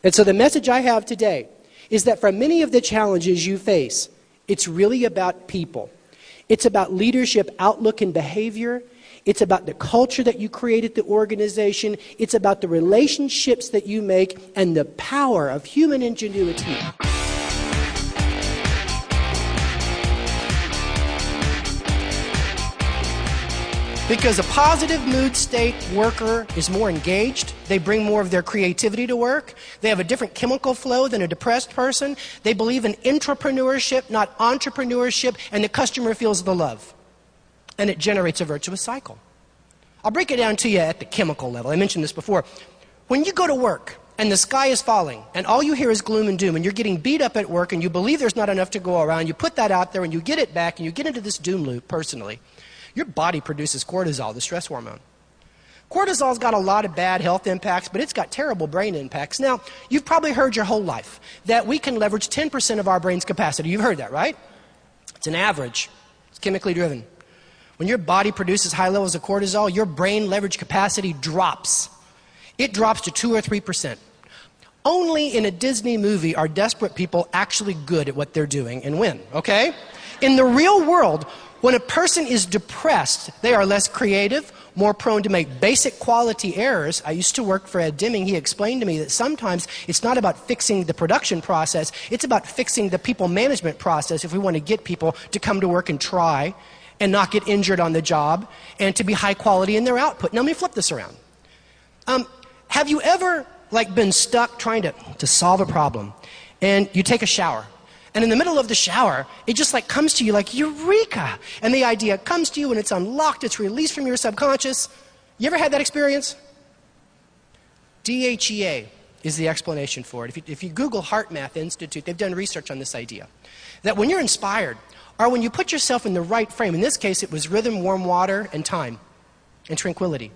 And so the message I have today is that for many of the challenges you face, it's really about people. It's about leadership outlook and behavior. It's about the culture that you create at the organization. It's about the relationships that you make and the power of human ingenuity. Because a positive mood state worker is more engaged. They bring more of their creativity to work. They have a different chemical flow than a depressed person. They believe in intrapreneurship, not entrepreneurship, and the customer feels the love. And it generates a virtuous cycle. I'll break it down to you at the chemical level. I mentioned this before. When you go to work and the sky is falling and all you hear is gloom and doom and you're getting beat up at work and you believe there's not enough to go around, you put that out there and you get it back and you get into this doom loop personally. Your body produces cortisol, the stress hormone. Cortisol's got a lot of bad health impacts, but it's got terrible brain impacts. Now, you've probably heard your whole life that we can leverage 10% of our brain's capacity. You've heard that, right? It's an average. It's chemically driven. When your body produces high levels of cortisol, your brain leverage capacity drops. It drops to 2 or 3%. Only in a Disney movie are desperate people actually good at what they're doing and win, okay? In the real world, when a person is depressed, they are less creative, more prone to make basic quality errors. I used to work for Ed Deming. He explained to me that sometimes it's not about fixing the production process, it's about fixing the people management process if we want to get people to come to work and try and not get injured on the job and to be high quality in their output. Now let me flip this around. Have you ever been stuck trying to solve a problem and you take a shower? And in the middle of the shower, it just comes to you like eureka. And the idea comes to you and it's unlocked, it's released from your subconscious. You ever had that experience? DHEA is the explanation for it. If you Google Heart Math Institute, they've done research on this idea. That when you're inspired, or when you put yourself in the right frame, in this case it was rhythm, warm water, and time, and tranquility.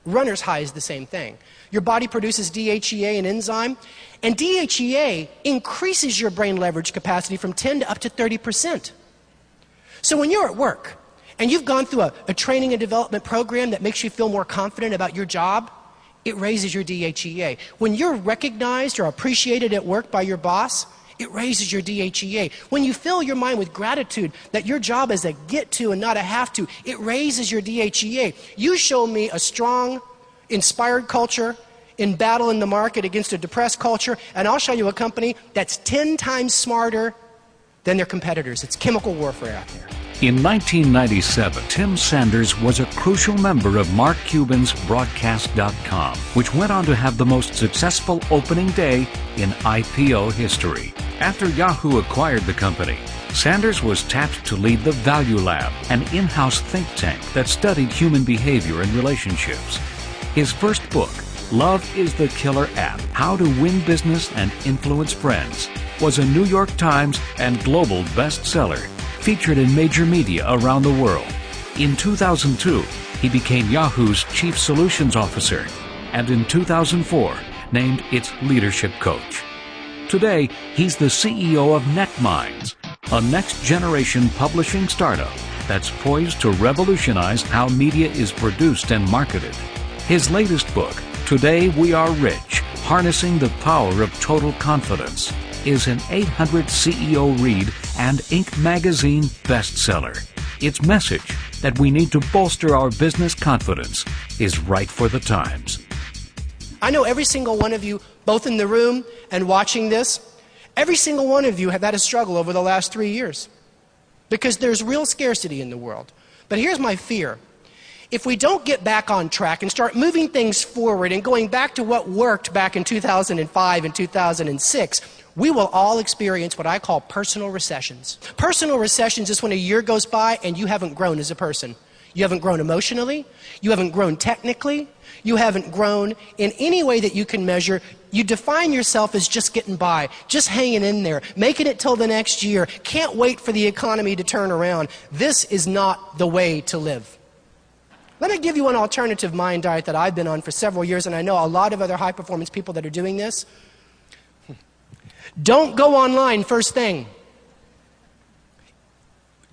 Runner's high is the same thing. Your body produces DHEA, an enzyme, and DHEA increases your brain leverage capacity from 10 to up to 30%. So when you're at work and you've gone through a training and development program that makes you feel more confident about your job, it raises your DHEA. When you're recognized or appreciated at work by your boss, it raises your DHEA. When you fill your mind with gratitude that your job is a get to and not a have to, it raises your DHEA. You show me a strong, inspired culture in battle in the market against a depressed culture, and I'll show you a company that's 10 times smarter than their competitors. It's chemical warfare out there. In 1997, Tim Sanders was a crucial member of Mark Cuban's Broadcast.com, which went on to have the most successful opening day in IPO history. After Yahoo acquired the company, Sanders was tapped to lead the Value Lab, an in-house think tank that studied human behavior and relationships. His first book, Love is the Killer App: How to Win Business and Influence Friends, was a New York Times and global bestseller, featured in major media around the world. In 2002, he became Yahoo's Chief Solutions Officer, and in 2004, named its leadership coach. Today, he's the CEO of NetMinds, a next-generation publishing startup that's poised to revolutionize how media is produced and marketed. His latest book, Today We Are Rich: Harnessing the Power of Total Confidence, is an 800 CEO read and Inc. magazine bestseller. Its message that we need to bolster our business confidence is right for the times. I know every single one of you, both in the room and watching this, every single one of you have had a struggle over the last 3 years because there's real scarcity in the world. But here's my fear. If we don't get back on track and start moving things forward and going back to what worked back in 2005 and 2006, we will all experience what I call personal recessions. Personal recessions is when a year goes by and you haven't grown as a person. You haven't grown emotionally, you haven't grown technically, you haven't grown in any way that you can measure. You define yourself as just getting by, just hanging in there, making it till the next year, can't wait for the economy to turn around. This is not the way to live. Let me give you an alternative mind diet that I've been on for several years, and I know a lot of other high-performance people that are doing this. Don't go online first thing.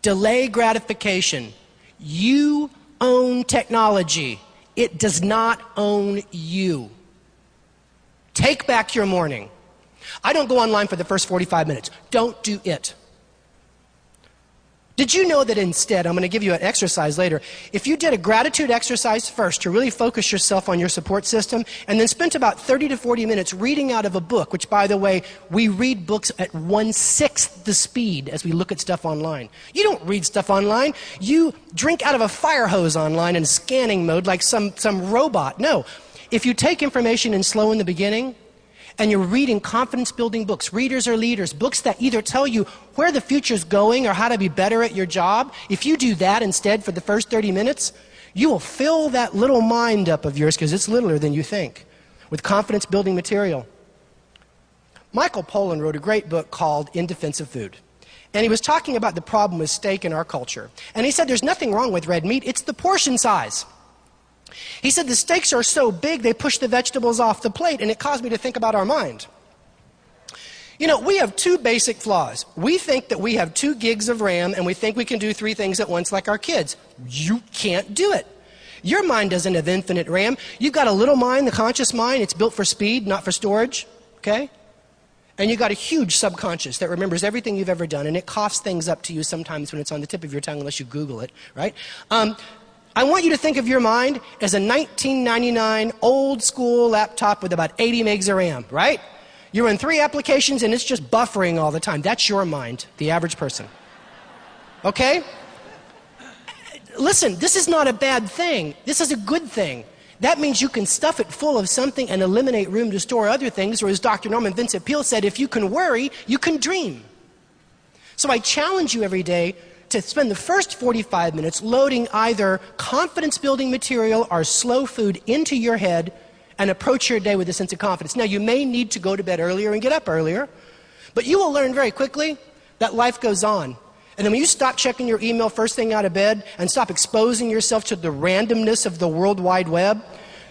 Delay gratification. You own technology. It does not own you. Take back your morning. I don't go online for the first 45 minutes. Don't do it. Did you know that instead, I'm going to give you an exercise later, if you did a gratitude exercise first to really focus yourself on your support system, and then spent about 30 to 40 minutes reading out of a book, which, by the way, we read books at 1/6 the speed as we look at stuff online. You don't read stuff online. You drink out of a fire hose online in scanning mode like some robot. No. If you take information in slow in the beginning, and you're reading confidence-building books, readers are leaders, books that either tell you where the future's going or how to be better at your job, if you do that instead for the first 30 minutes, you will fill that little mind up of yours, because it's littler than you think, with confidence-building material. Michael Pollan wrote a great book called In Defense of Food. And he was talking about the problem with steak in our culture. And he said there's nothing wrong with red meat, it's the portion size. He said the steaks are so big they push the vegetables off the plate, and it caused me to think about our mind. You know, we have two basic flaws. We think that we have 2 gigs of RAM and we think we can do 3 things at once like our kids. You can't do it. Your mind doesn't have infinite RAM. You've got a little mind, the conscious mind. It's built for speed, not for storage. Okay? And you've got a huge subconscious that remembers everything you've ever done, and it coughs things up to you sometimes when it's on the tip of your tongue, unless you Google it, right? I want you to think of your mind as a 1999 old school laptop with about 80 megs of RAM, right? You're in 3 applications and it's just buffering all the time. That's your mind, the average person. Okay? Listen, this is not a bad thing. This is a good thing. That means you can stuff it full of something and eliminate room to store other things, or as Dr. Norman Vincent Peale said, if you can worry, you can dream. So I challenge you every day to spend the first 45 minutes loading either confidence-building material or slow food into your head and approach your day with a sense of confidence. Now, you may need to go to bed earlier and get up earlier, but you will learn very quickly that life goes on. And then when you stop checking your email first thing out of bed and stop exposing yourself to the randomness of the World Wide Web,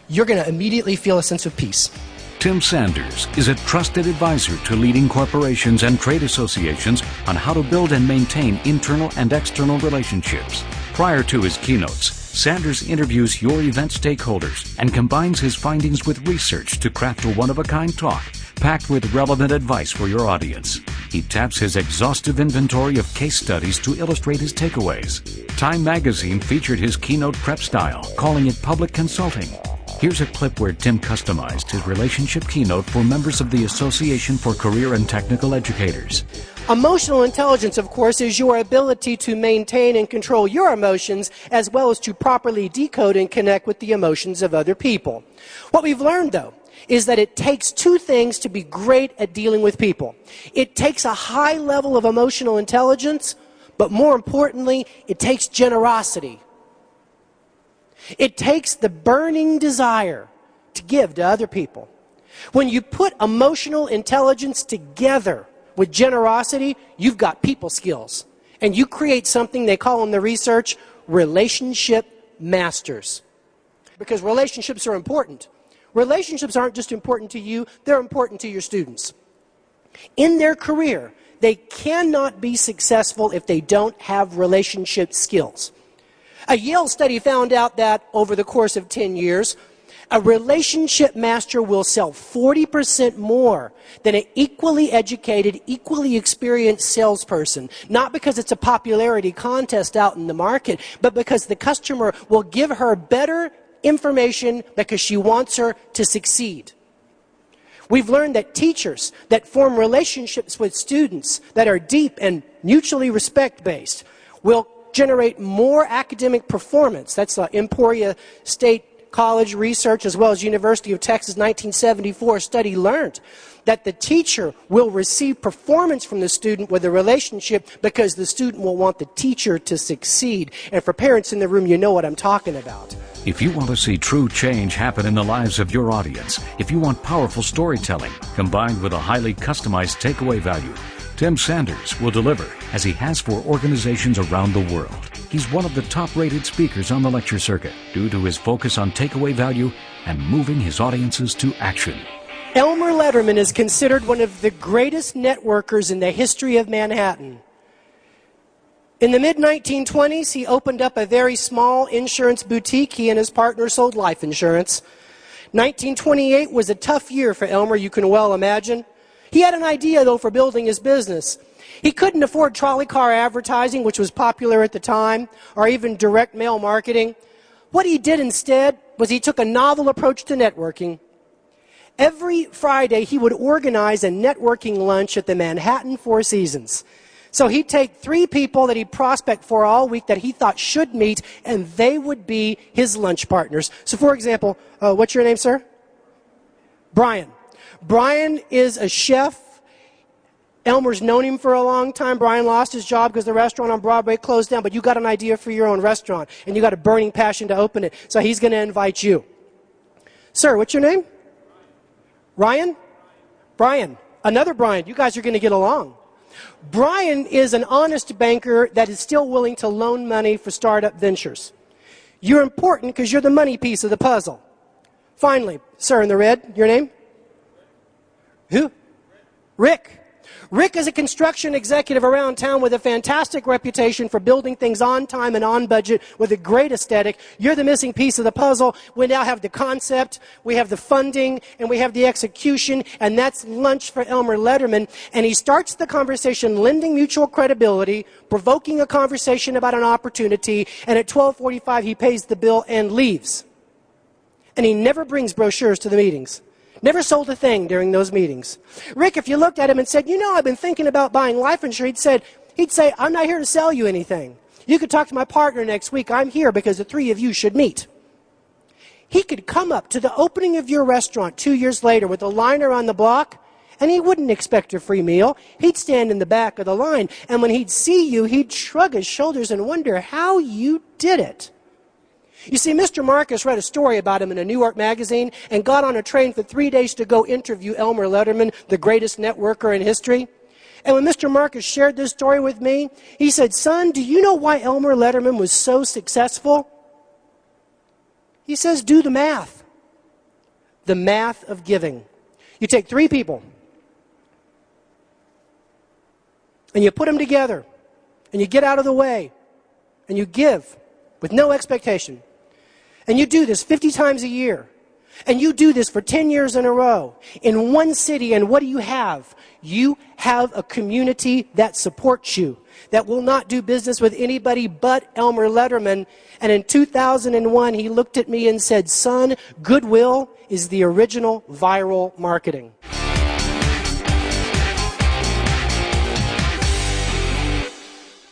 you're going to immediately feel a sense of peace. Tim Sanders is a trusted advisor to leading corporations and trade associations on how to build and maintain internal and external relationships. Prior to his keynotes, Sanders interviews your event stakeholders and combines his findings with research to craft a one-of-a-kind talk packed with relevant advice for your audience. He taps his exhaustive inventory of case studies to illustrate his takeaways. Time magazine featured his keynote prep style, calling it public consulting. Here's a clip where Tim customized his relationship keynote for members of the Association for Career and Technical Educators. Emotional intelligence, of course, is your ability to maintain and control your emotions, as well as to properly decode and connect with the emotions of other people. What we've learned, though, is that it takes 2 things to be great at dealing with people. It takes a high level of emotional intelligence, but more importantly, it takes generosity. It takes the burning desire to give to other people. When you put emotional intelligence together with generosity, you've got people skills. And you create something they call in the research relationship masters. Because relationships are important. Relationships aren't just important to you, they're important to your students. In their career, they cannot be successful if they don't have relationship skills. A Yale study found out that over the course of 10 years, a relationship master will sell 40% more than an equally educated, equally experienced salesperson. Not because it's a popularity contest out in the market, but because the customer will give her better information because she wants her to succeed. We've learned that teachers that form relationships with students that are deep and mutually respect-based will generate more academic performance. That's Emporia State College research, as well as University of Texas 1974 study learned that the teacher will receive performance from the student with a relationship because the student will want the teacher to succeed. And for parents in the room, you know what I'm talking about. If you want to see true change happen in the lives of your audience, if you want powerful storytelling combined with a highly customized takeaway value, Tim Sanders will deliver, as he has for organizations around the world. He's one of the top-rated speakers on the lecture circuit due to his focus on takeaway value and moving his audiences to action. Elmer Letterman is considered one of the greatest networkers in the history of Manhattan. In the mid-1920s, he opened up a very small insurance boutique. He and his partner sold life insurance. 1928 was a tough year for Elmer, you can well imagine. He had an idea, though, for building his business. He couldn't afford trolley car advertising, which was popular at the time, or even direct mail marketing. What he did instead was he took a novel approach to networking. Every Friday, he would organize a networking lunch at the Manhattan Four Seasons. So he'd take 3 people that he'd prospect for all week that he thought should meet, and they would be his lunch partners. So, for example, what's your name, sir? Brian. Brian is a chef. Elmer's known him for a long time. Brian lost his job because the restaurant on Broadway closed down, but you got an idea for your own restaurant, and you got a burning passion to open it. So he's going to invite you. Sir, what's your name? Ryan? Brian. Another Brian. You guys are going to get along. Brian is an honest banker that is still willing to loan money for startup ventures. You're important because you're the money piece of the puzzle. Finally, sir in the red, your name? Who? Rick. Rick is a construction executive around town with a fantastic reputation for building things on time and on budget with a great aesthetic. You're the missing piece of the puzzle. We now have the concept, we have the funding, and we have the execution, and that's lunch for Elmer Letterman. And he starts the conversation lending mutual credibility, provoking a conversation about an opportunity, and at 12:45 he pays the bill and leaves. And he never brings brochures to the meetings. Never sold a thing during those meetings. Rick, if you looked at him and said, you know, I've been thinking about buying life insurance, he'd say, I'm not here to sell you anything. You could talk to my partner next week. I'm here because the 3 of you should meet. He could come up to the opening of your restaurant 2 years later with a line around the block, and he wouldn't expect a free meal. He'd stand in the back of the line, and when he'd see you, he'd shrug his shoulders and wonder how you did it. You see, Mr. Marcus read a story about him in a New York magazine and got on a train for 3 days to go interview Elmer Letterman, the greatest networker in history. And when Mr. Marcus shared this story with me, he said, son, do you know why Elmer Letterman was so successful? He says, do the math. The math of giving. You take 3 people and you put them together and you get out of the way and you give with no expectation. And you do this 50 times a year. And you do this for 10 years in a row in one city. And what do you have? You have a community that supports you, that will not do business with anybody but Elmer Letterman. And in 2001, he looked at me and said, son, goodwill is the original viral marketing.